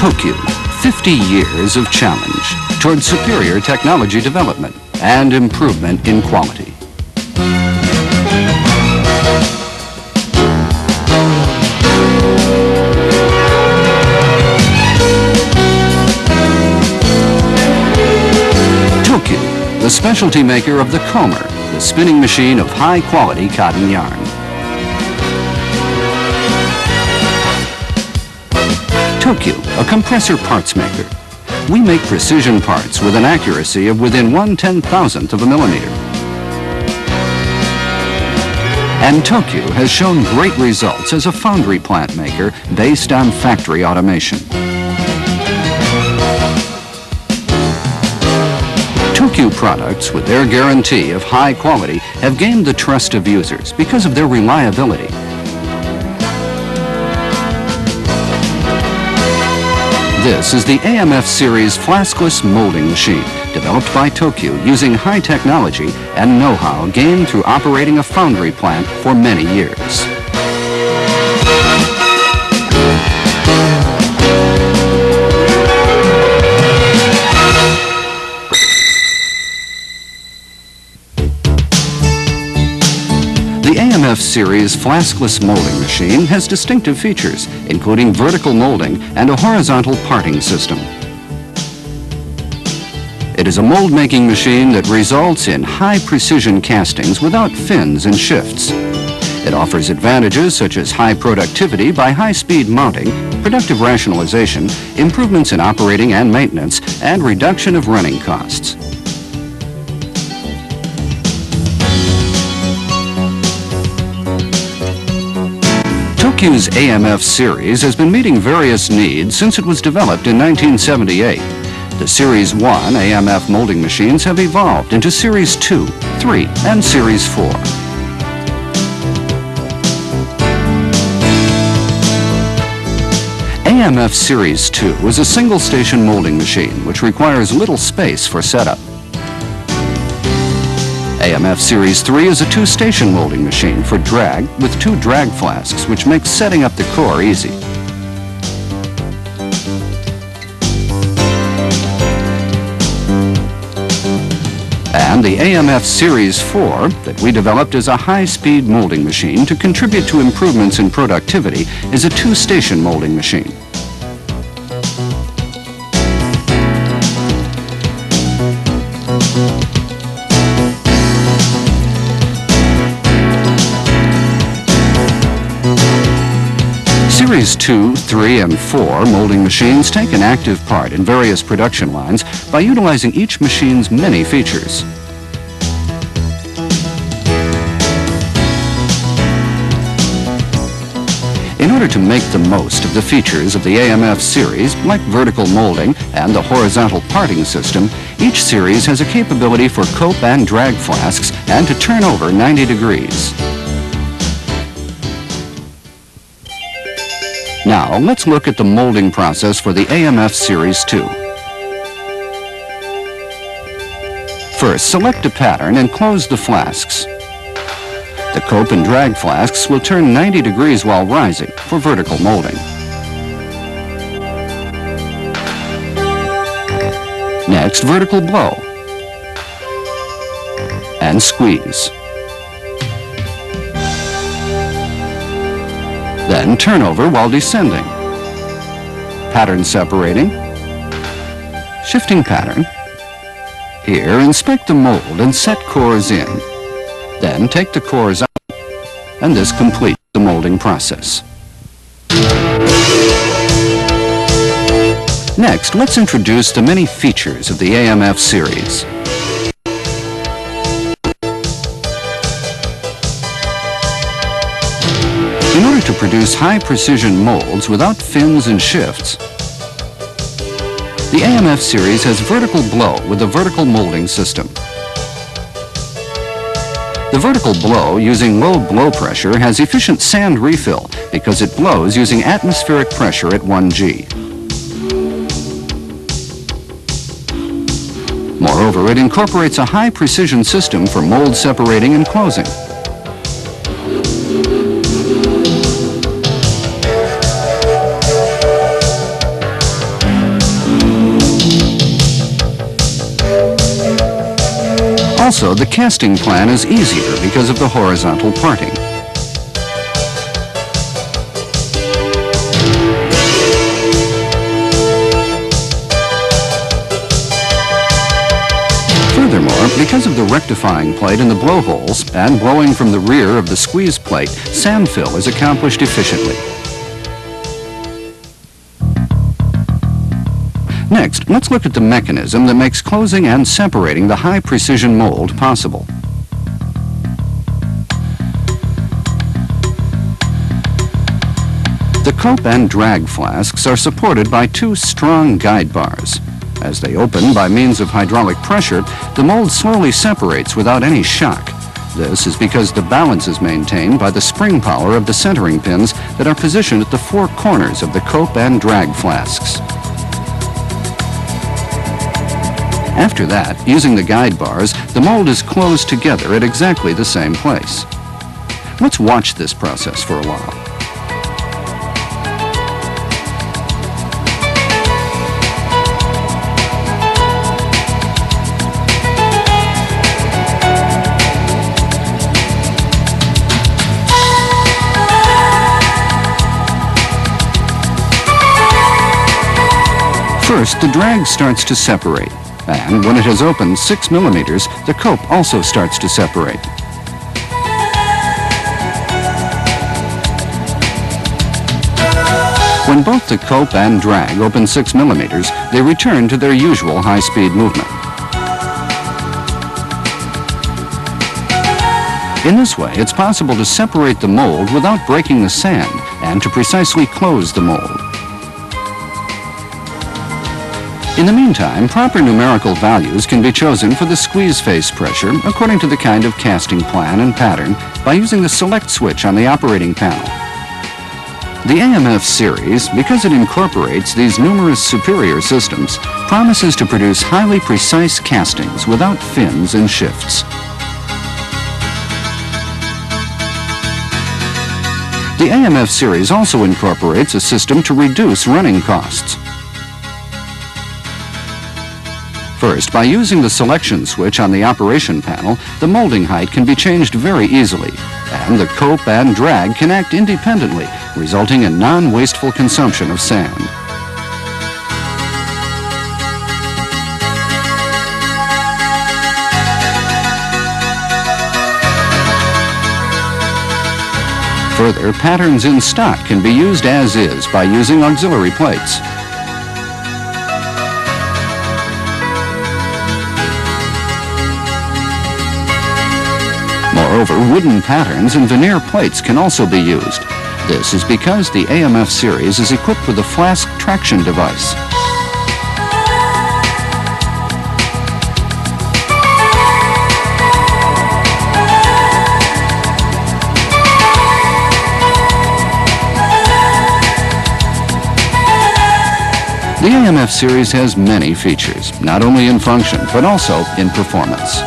Tokyu, 50 years of challenge towards superior technology development and improvement in quality. Tokyu, the specialty maker of the comber, the spinning machine of high-quality cotton yarn. Tokyu, a compressor parts maker. We make precision parts with an accuracy of within 1/10,000th of a millimeter. And Tokyu has shown great results as a foundry plant maker based on factory automation. Tokyu products, with their guarantee of high quality, have gained the trust of users because of their reliability. This is the AMF Series flaskless molding machine, developed by Tokyu using high technology and know-how gained through operating a foundry plant for many years. The AMF Series flaskless molding machine has distinctive features, including vertical molding and a horizontal parting system. It is a mold-making machine that results in high-precision castings without fins and shifts. It offers advantages such as high productivity by high-speed mounting, productive rationalization, improvements in operating and maintenance, and reduction of running costs. Tokyu's AMF series has been meeting various needs since it was developed in 1978. The Series 1 AMF molding machines have evolved into Series 2, 3, and Series 4. AMF Series 2 is a single-station molding machine which requires little space for setup. AMF Series 3 is a two-station molding machine for drag with two drag flasks, which makes setting up the core easy. And the AMF Series 4 that we developed as a high-speed molding machine to contribute to improvements in productivity is a two-station molding machine. Series 2, 3, and 4 molding machines take an active part in various production lines by utilizing each machine's many features. In order to make the most of the features of the AMF series, like vertical molding and the horizontal parting system, each series has a capability for cope and drag flasks and to turn over 90 degrees. Now, let's look at the molding process for the AMF Series 2. First, select a pattern and close the flasks. The cope and drag flasks will turn 90 degrees while rising for vertical molding. Next, vertical blow and squeeze. Then turn over while descending. Pattern separating. Shifting pattern. Here, inspect the mold and set cores in. Then take the cores out, and this completes the molding process. Next, let's introduce the many features of the AMF series. In order to produce high-precision molds without fins and shifts, the AMF series has vertical blow with a vertical molding system. The vertical blow using low blow pressure has efficient sand refill because it blows using atmospheric pressure at 1 G. Moreover, it incorporates a high-precision system for mold separating and closing. Also, the casting plan is easier because of the horizontal parting. Furthermore, because of the rectifying plate in the blowholes and blowing from the rear of the squeeze plate, sand fill is accomplished efficiently. Next, let's look at the mechanism that makes closing and separating the high-precision mold possible. The cope and drag flasks are supported by two strong guide bars. As they open by means of hydraulic pressure, the mold slowly separates without any shock. This is because the balance is maintained by the spring power of the centering pins that are positioned at the four corners of the cope and drag flasks. After that, using the guide bars, the mold is closed together at exactly the same place. Let's watch this process for a while. First, the drag starts to separate. And when it has opened 6 millimeters, the cope also starts to separate. When both the cope and drag open 6 millimeters, they return to their usual high-speed movement. In this way, it's possible to separate the mold without breaking the sand and to precisely close the mold. In the meantime, proper numerical values can be chosen for the squeeze face pressure according to the kind of casting plan and pattern by using the select switch on the operating panel. The AMF series, because it incorporates these numerous superior systems, promises to produce highly precise castings without fins and shifts. The AMF series also incorporates a system to reduce running costs. First, by using the selection switch on the operation panel, the molding height can be changed very easily, and the cope and drag can act independently, resulting in non-wasteful consumption of sand. Further, patterns in stock can be used as is by using auxiliary plates. Moreover, wooden patterns and veneer plates can also be used. This is because the AMF series is equipped with a flask traction device. The AMF series has many features, not only in function, but also in performance.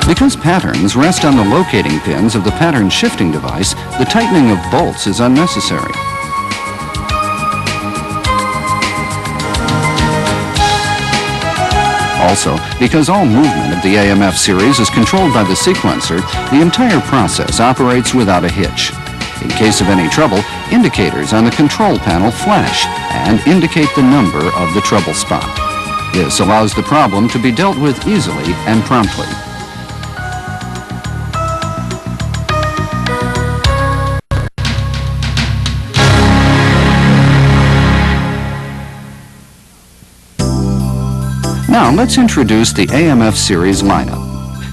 Because patterns rest on the locating pins of the pattern shifting device, the tightening of bolts is unnecessary. Also, because all movement of the AMF series is controlled by the sequencer, the entire process operates without a hitch. In case of any trouble, indicators on the control panel flash and indicate the number of the trouble spot. This allows the problem to be dealt with easily and promptly. Now let's introduce the AMF series lineup.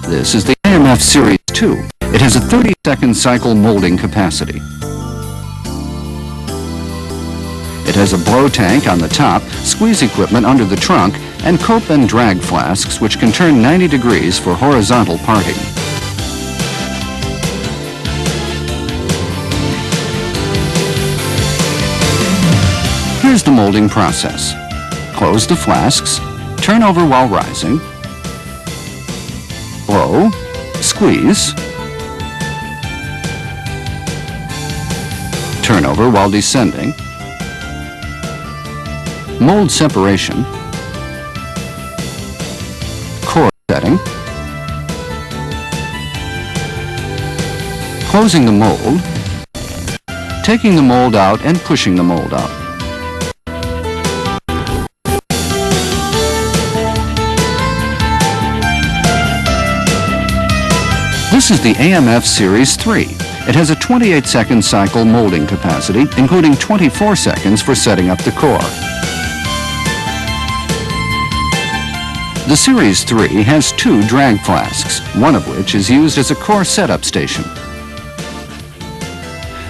This is the AMF Series 2. It has a 30-second cycle molding capacity. It has a blow tank on the top, squeeze equipment under the trunk, and cope and drag flasks which can turn 90 degrees for horizontal parting. Here's the molding process. Close the flasks. Turn over while rising, blow, squeeze, turn over while descending, mold separation, core setting, closing the mold, taking the mold out and pushing the mold out. This is the AMF Series 3. It has a 28-second cycle molding capacity, including 24 seconds for setting up the core. The Series 3 has 2 drag flasks, one of which is used as a core setup station.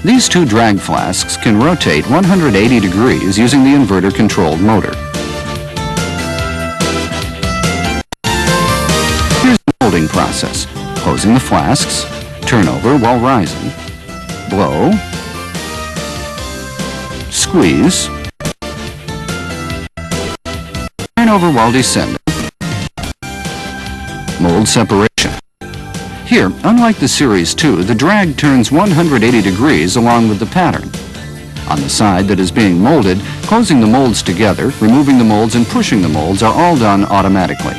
These 2 drag flasks can rotate 180 degrees using the inverter-controlled motor. Here's the molding process. Closing the flasks, turn over while rising, blow, squeeze, turn over while descending, mold separation. Here, unlike the Series 2, the drag turns 180 degrees along with the pattern. On the side that is being molded, closing the molds together, removing the molds and pushing the molds are all done automatically.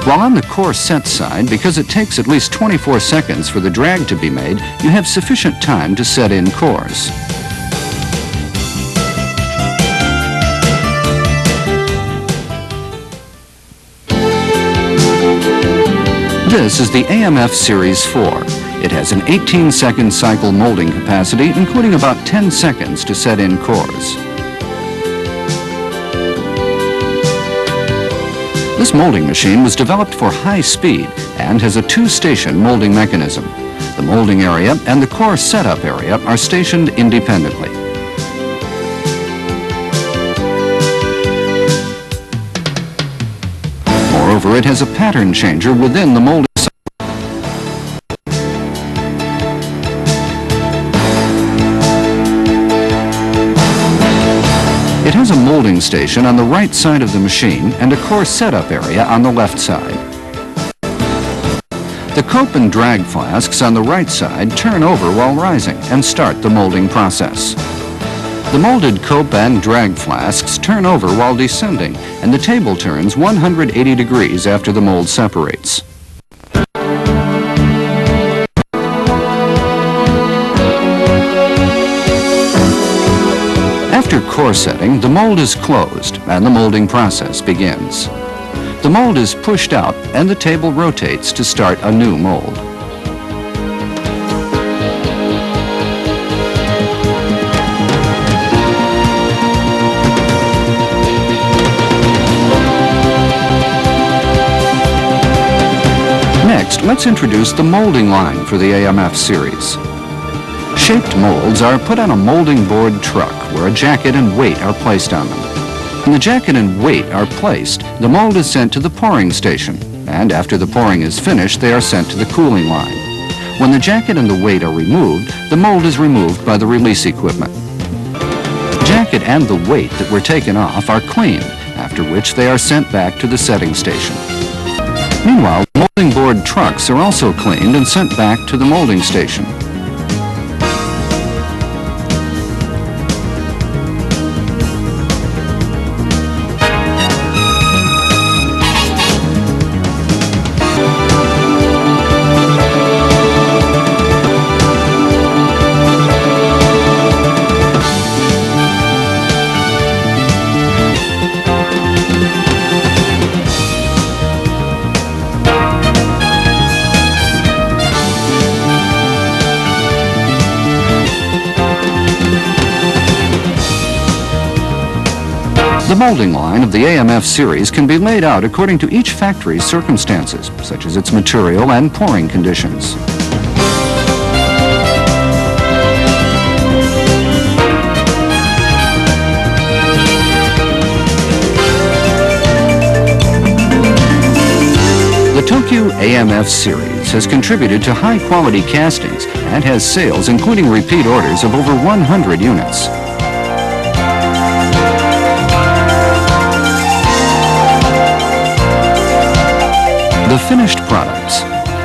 While on the core set side, because it takes at least 24 seconds for the drag to be made, you have sufficient time to set in cores. This is the AMF Series 4. It has an 18-second cycle molding capacity, including about 10 seconds to set in cores. This molding machine was developed for high speed and has a 2-station molding mechanism. The molding area and the core setup area are stationed independently. Moreover, it has a pattern changer within the molding cycle. It has a molding station on the right side of the machine and a core setup area on the left side. The cope and drag flasks on the right side turn over while rising and start the molding process. The molded cope and drag flasks turn over while descending, and the table turns 180 degrees after the mold separates. After core setting, the mold is closed and the molding process begins. The mold is pushed out and the table rotates to start a new mold. Next, let's introduce the molding line for the AMF series. Shaped molds are put on a molding board truck where a jacket and weight are placed on them. When the jacket and weight are placed, the mold is sent to the pouring station, and after the pouring is finished, they are sent to the cooling line. When the jacket and the weight are removed, the mold is removed by the release equipment. The jacket and the weight that were taken off are cleaned, after which they are sent back to the setting station. Meanwhile, molding board trucks are also cleaned and sent back to the molding station. The molding line of the AMF series can be laid out according to each factory's circumstances, such as its material and pouring conditions. The Tokyu AMF series has contributed to high-quality castings and has sales including repeat orders of over 100 units. The finished products.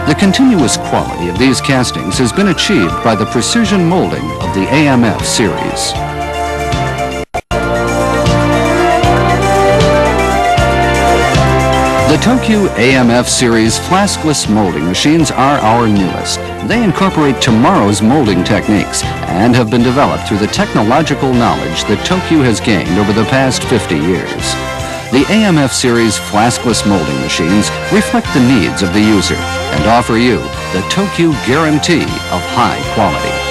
The continuous quality of these castings has been achieved by the precision molding of the AMF series. Tokyu AMF Series flaskless molding machines are our newest. They incorporate tomorrow's molding techniques and have been developed through the technological knowledge that Tokyu has gained over the past 50 years. The AMF Series flaskless molding machines reflect the needs of the user and offer you the Tokyu guarantee of high quality.